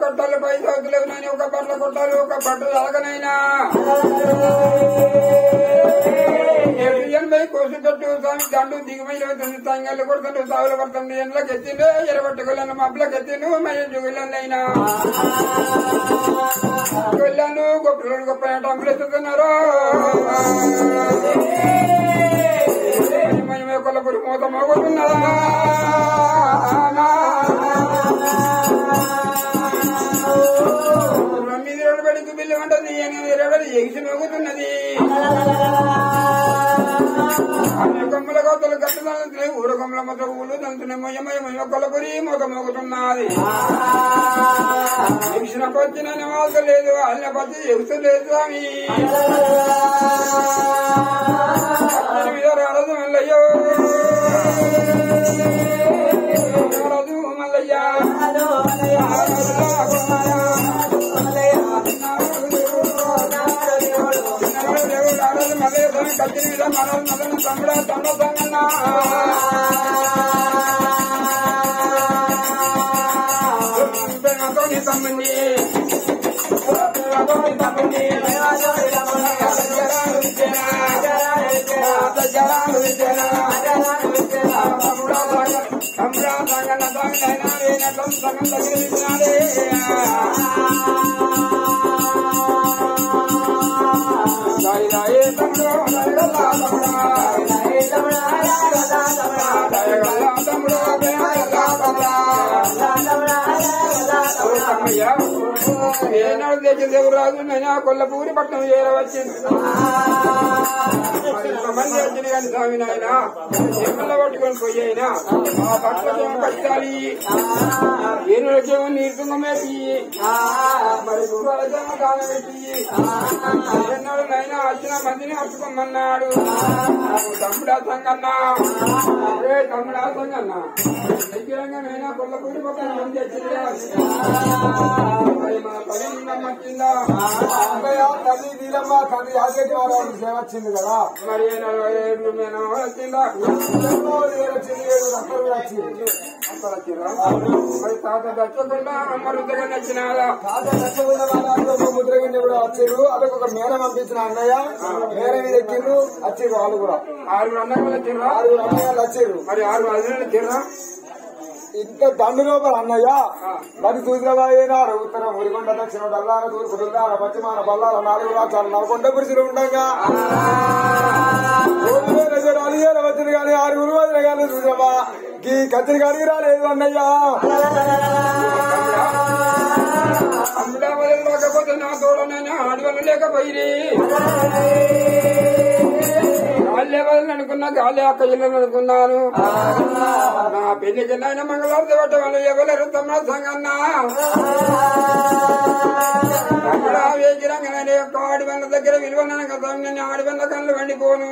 కొట్టాలు పై సౌతులకు నేను ఒక బట్టలు కొట్టాలి ఒక బట్టలు అలాగనైనా కోసు పెట్టు స్వామి దండు దిగుమై తంగళ్ళు కొడుతుండ్రు సాగులు పడుతుంది ఎండ్లకు ఎత్తిండు ఎరబట్టుకెళ్ళను మబ్బులకు ఎత్తిండు మయ్యైనా వెళ్ళాను గొప్ప గొప్ప టంపులు ఎత్తుతున్నారు కొల్లపురి మూత మోగుతున్నదా మీది రెండు బడికి బిల్లు ఉంటుంది ఎగిసి మోగుతున్నది అన్ని కొమ్మల కోతలు కట్టుదలుతున్నాయి ఊర కొమ్మల మొత్తం ఊళ్ళు దంతున్నాయి మొయ్యమయ్య కొల్లపురి మూత మోగుతున్నది ఎగిసినకు వచ్చిన నివాస లేదు అన్న పచ్చి ఎగుసలేదు స్వామి రాదు మల్లయ్యో రాదు మల్లయ్య కత్తి మీద మదన తమ్ముడా తమ్ముడన్న తమ్ముని సగం దగ్గర ఏనాడు తెచ్చి దేవురాజు నైనా కొల్లపూరి పట్టణం చేరవచ్చింది మంది వచ్చింది కానీ స్వామి నాయన ఎమ్మల పట్టుకొని పోయినా ఆ పట్లకేమో పట్టాలి ఏనులకేమో నీరుతుంగమేసి మరి గుర్రాలకేమో దానం పెట్టి ఎన్నాడు నైనా వచ్చిన మందిని హత్తుకోమన్నాడు తమ్ముడా సంగన్నా తమ్ముడా సంగన్నా దగ్గరంగా నైనా కొల్లపూరి పట్టణం మంది వచ్చింది తల్లి నీలమ్మ తండ్రి యాదగిరి వారు సేవ వచ్చింది కదా మరి 47 వచ్చిందా మరి తాత దచ్చకుండా అమ్మరుద్దగా నచ్చినాదా తాత దచ్చకుండా వాళ్ళ ముద్రగిరి కూడా వచ్చారు అదొక ఒక మేర పంపించిన అన్నయ్య మేర మీద ఎక్కిండ్రు వచ్చారు వాళ్ళు కూడా 6 అన్నయ్యలు వచ్చిర్రా 6 అన్నయ్యలు వచ్చారు మరి 6 అన్నయ్యలు వచ్చిర్రా ఇంత దండు లోపల అన్నయ్య మరి సూచనబాయినారు ఉత్తరం ఉరికొండ దక్షిణ దల్లాన తూర్పు దుల్లాన పశ్చిమాన బల్లాల 4 రాష్ట్రాలు నల్గొండ పురుషులు ఉండగా వచ్చింది కానీ 6 వచ్చిన కానీ సూచనబా ఈ కత్తిరి కానీ రాలేదు అన్నయ్య అమృతావతి లేకపోతే నా తోడనైనా ఆడవల్ల లేకపోయి గాలి వదలని అనుకున్నా గాలి అక్క ఇల్లని అనుకున్నాను నా పెళ్లికి నాయన మంగళవారం పట్టవాళ్ళు ఎవరు తమ్ముడ సంగన్నా తమ్ముడా వేగిరంగానే యొక్క ఆడివన్న దగ్గర విలువనక నేను ఆడివన్న కళ్ళు వండిపోను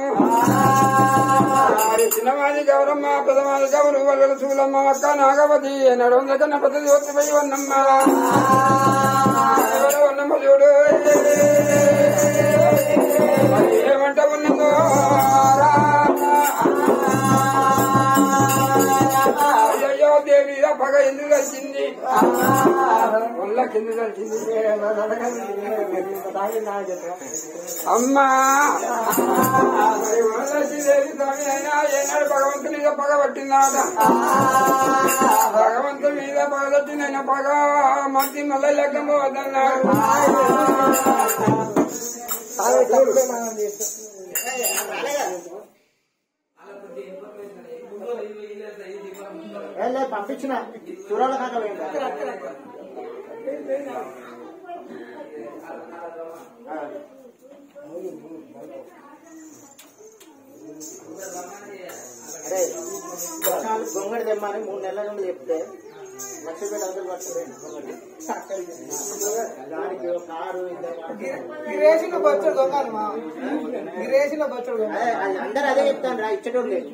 చిన్నవాది గౌరమ్మ పెదవాది గౌరు వల్ల చూలమ్మ అక్క నాగవతి నడవంద కన్నా పెద్ద జ్యోతిపై వన్నమ్మ వన్నమ్మ చూడు ఏమంట ఉన్నదో అయ్యో దేవి పగ ఎందుకు కలిసింది వల్ల కింద కలిసింది అమ్మా దేవి స్వామి అయినా ఏనాడు భగవంతుని మీద పగ పట్టిందాట భగవంతుని మీద పగ తట్టినైనా పగ మంచి మళ్ళీ లెక్కము వద్దన్నాడు పంపించిన చూడాలి కాక అరే గొంగడి తెమ్మని 3 నెలల నుండి చెప్తే లక్ష రూపాయలు పడుతుంది దానికి కారు అందరు అదే చెప్తాను రా ఇచ్చేటోళ్ళు లేదు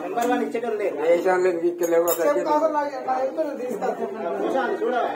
నెంబర్ 1 ఇచ్చేటోళ్ళు లేదు చూడాలి